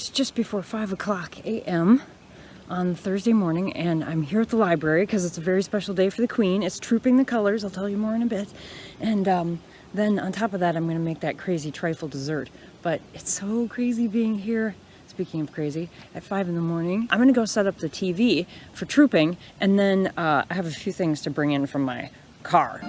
It's just before 5 o'clock a.m. on Thursday morning, and I'm here at the library because it's a very special day for the Queen. It's trooping the colors. I'll tell you more in a bit. And then on top of that, I'm going to make that crazy trifle dessert. But it's so crazy being here. Speaking of crazy, at 5 in the morning, I'm going to go set up the TV for trooping, and then I have a few things to bring in from my car.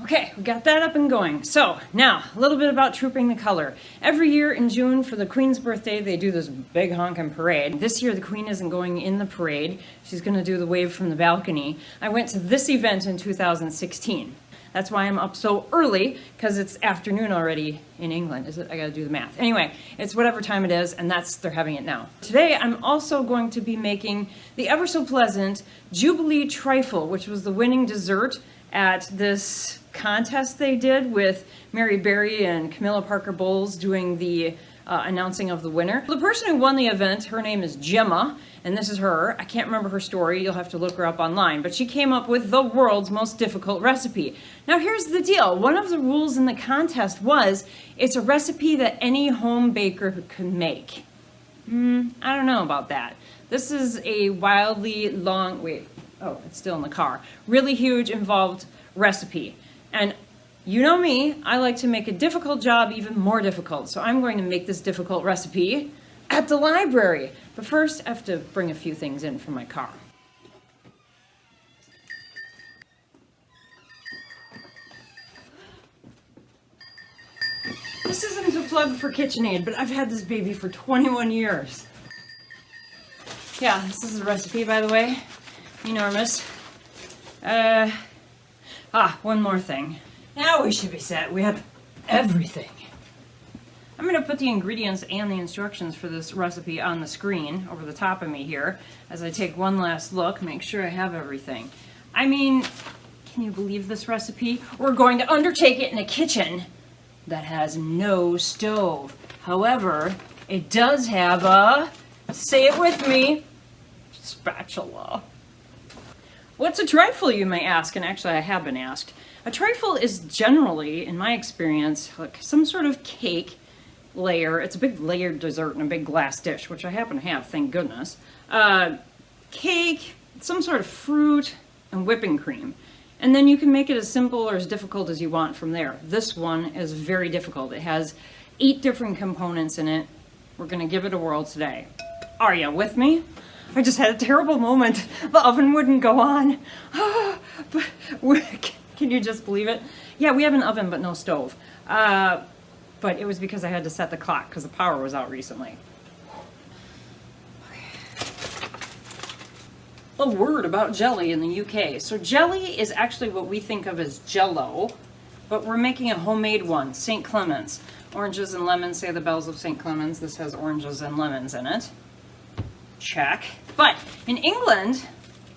Okay, we got that up and going. So now, a little bit about Trooping the Color. Every year in June for the Queen's birthday, they do this big honkin' parade. This year the Queen isn't going in the parade. She's gonna do the wave from the balcony. I went to this event in 2016. That's why I'm up so early, because it's afternoon already in England. Is it? I gotta do the math. Anyway, it's whatever time it is, and they're having it now. Today, I'm also going to be making the ever so pleasant Jubilee trifle, which was the winning dessert at this contest they did with Mary Berry and Camilla Parker Bowles doing the announcing of the winner. The person who won the event, her name is Gemma, and this is her. I can't remember her story. You'll have to look her up online, but she came up with the world's most difficult recipe. Now here's the deal. One of the rules in the contest was it's a recipe that any home baker can make. I don't know about that. This is a wildly long, oh, it's still in the car. Really huge, involved recipe. And you know me, I like to make a difficult job even more difficult. So I'm going to make this difficult recipe at the library. But first, I have to bring a few things in from my car. This isn't a plug for KitchenAid, but I've had this baby for 21 years. Yeah, this is the recipe, by the way. Enormous. One more thing. Now we should be set. We have everything. I'm going to put the ingredients and the instructions for this recipe on the screen over the top of me here as I take one last look, make sure I have everything. I mean, can you believe this recipe? We're going to undertake it in a kitchen that has no stove. However, it does have a, say it with me, spatula. What's a trifle, you may ask? And actually, I have been asked. A trifle is generally, in my experience, like some sort of cake layer. It's a big layered dessert in a big glass dish, which I happen to have, thank goodness. Cake, some sort of fruit, and whipping cream. And then you can make it as simple or as difficult as you want from there. This one is very difficult. It has 8 different components in it. We're gonna give it a whirl today. Are you with me? I just had a terrible moment. The oven wouldn't go on. Can you just believe it? Yeah, we have an oven, but no stove. But it was because I had to set the clock because the power was out recently. A word about jelly in the UK. So jelly is actually what we think of as Jell-O, but we're making a homemade one, St. Clement's. Oranges and lemons, say the bells of St. Clement's. This has oranges and lemons in it. Check. But in England,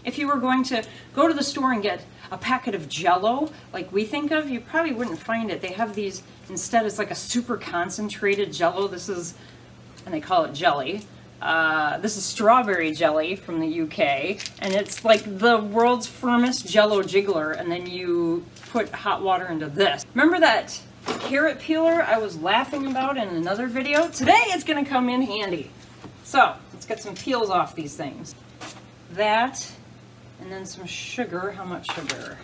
if you were going to go to the store and get a packet of Jell-O, like we think of, you probably wouldn't find it. They have these, instead it's like a super concentrated Jell-O. This is, and they call it jelly. This is strawberry jelly from the UK, and it's like the world's firmest Jell-O jiggler, and then you put hot water into this. Remember that carrot peeler I was laughing about in another video? Today it's gonna come in handy. So, let's get some peels off these things. That, and then some sugar. How much sugar?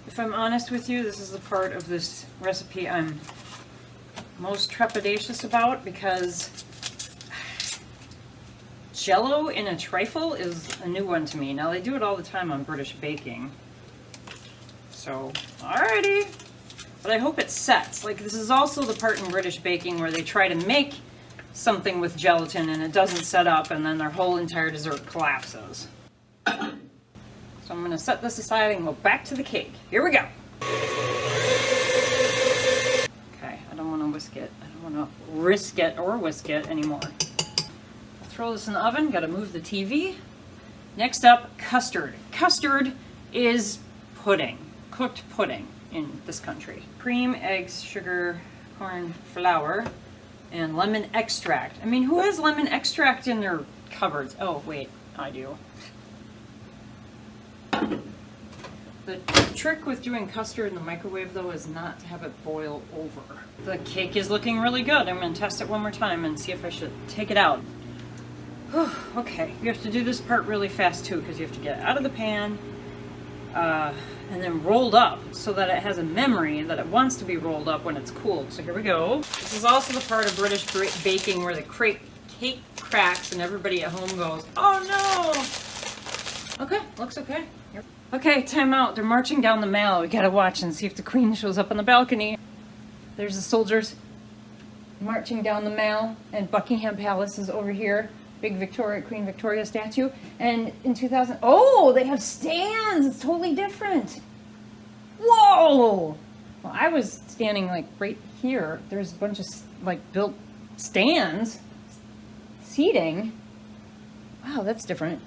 If I'm honest with you, this is the part of this recipe I'm most trepidatious about, because Jell-O in a trifle is a new one to me. Now, they do it all the time on British baking. So, alrighty. But I hope it sets. Like, this is also the part in British baking where they try to make something with gelatin and it doesn't set up, and then their whole entire dessert collapses. So I'm going to set this aside and go back to the cake. Here we go. Okay, I don't want to whisk it. I don't want to risk it or whisk it anymore. I'll throw this in the oven. Got to move the TV. Next up, custard. Custard is pudding, cooked pudding in this country. Cream, eggs, sugar, corn flour, and lemon extract. I mean, who has lemon extract in their cupboards? Oh, wait, I do. The trick with doing custard in the microwave, though, is not to have it boil over. The cake is looking really good. I'm going to test it one more time and see if I should take it out. Okay, you have to do this part really fast, too, because you have to get it out of the pan and then rolled up so that it has a memory that it wants to be rolled up when it's cooled. So here we go. This is also the part of British baking where the cake cracks and everybody at home goes, "Oh no!" Okay, looks okay. Okay, time out. They're marching down the Mall. We gotta watch and see if the Queen shows up on the balcony. There's the soldiers marching down the Mall, and Buckingham Palace is over here. Big Queen Victoria statue. And in 2000, oh, they have stands. It's totally different. Whoa! Well, I was standing like right here. There's a bunch of like built stands, seating. Wow, that's different.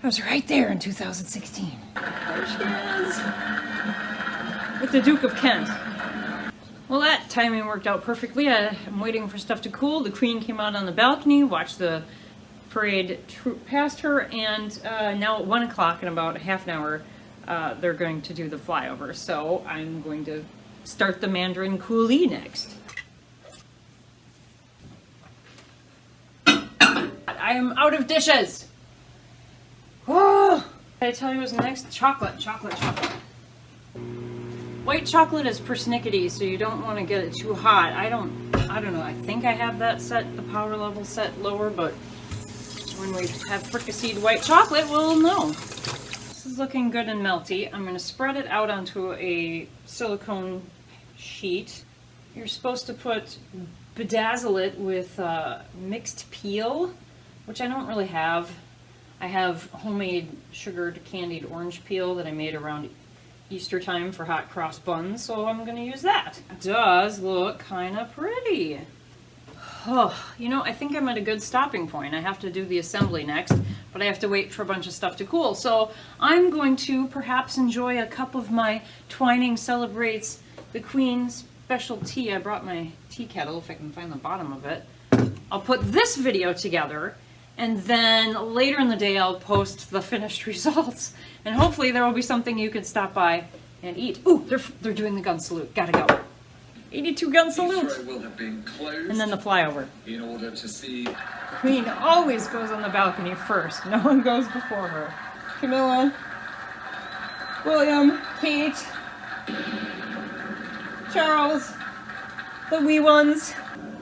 I was right there in 2016. There she is. With the Duke of Kent. Well, that timing worked out perfectly. I'm waiting for stuff to cool. The Queen came out on the balcony, watched the parade troop past her, and now at 1 o'clock in about a half an hour, they're going to do the flyover. So I'm going to start the Mandarin coulis next. I am out of dishes. Oh, I tell you what's next? Chocolate. White chocolate is persnickety, so you don't want to get it too hot. I don't know. I think I have that set, the power level set lower, but when we have fricasseed white chocolate, we'll know. This is looking good and melty. I'm going to spread it out onto a silicone sheet. You're supposed to bedazzle it with mixed peel, which I don't really have. I have homemade sugared candied orange peel that I made around Easter time for hot cross buns, so I'm going to use that. It does look kind of pretty. Oh, you know, I think I'm at a good stopping point. I have to do the assembly next, but I have to wait for a bunch of stuff to cool. So I'm going to perhaps enjoy a cup of my Twining Celebrates the Queen special tea. I brought my tea kettle, if I can find the bottom of it. I'll put this video together, and then later in the day I'll post the finished results. And hopefully there will be something you can stop by and eat. Ooh, they're doing the gun salute. Gotta go. 82 gun salute. Will have been closed and then the flyover. In order to see. Queen always goes on the balcony first. No one goes before her. Camilla, William, Kate, Charles, the wee ones.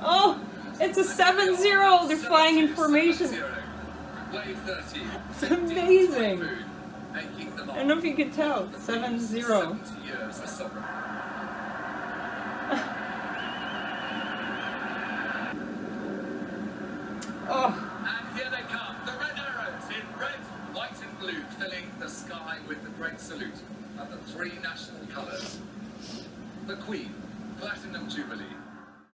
Oh, it's a 7-0. They're flying in formation. It's amazing. I don't know if you could tell. 7-0. Oh. And here they come, the red arrows in red, white and blue, filling the sky with the great salute of the three national colours. The Queen, Platinum Jubilee.